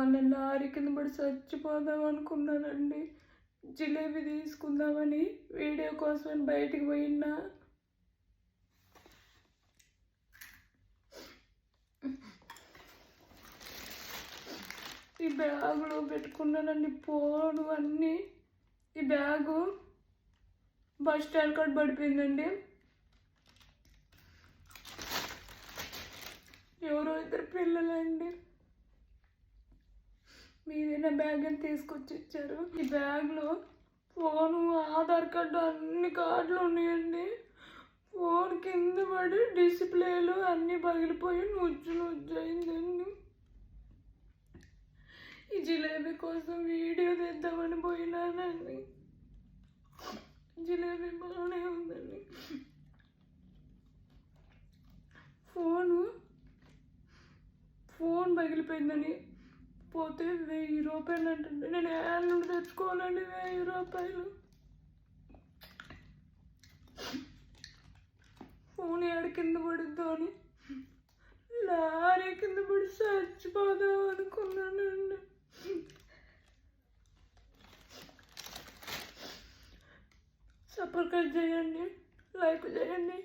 మన లారీ కింద పడి చచ్చిపోదాం అనుకున్నానండి. జిలేబీ తీసుకుందామని వీడియో కోసం బయటికి పోయినా ఈ బ్యాగులో పెట్టుకున్నానండి ఫోను అన్నీ. ఈ బ్యాగు బస్ స్టాండ్ కాడ పడిపోయిందండి. ఎవరో ఇద్దరు పిల్లలండి మీదైనా బ్యాగ్ అని తీసుకొచ్చి ఇచ్చారు. ఈ బ్యాగ్లో ఫోను, ఆధార్ కార్డు అన్ని కార్డులు ఉన్నాయండి. ఫోన్ కింద పడి డిస్ప్లేలు అన్నీ పగిలిపోయి నుజ్జు అయిందండి. ఈ జిలేబీ కోసం వీడియో తెద్దామని పోయినానండి. జిలేబీ బాగానే ఉందండి. ఫోన్ పగిలిపోయిందని పోతే 1000 రూపాయలు అంటుండే. నేను ఏళ్ళ నుండి తెచ్చుకోవాలండి 1000 రూపాయలు. ఫోన్ ఏడ కింద పడుద్దో అని లారీ కింద పడి చచ్చిపోదాం అనుకున్నానండి. సబ్స్క్రైబ్ చేయండి, లైక్ చేయండి.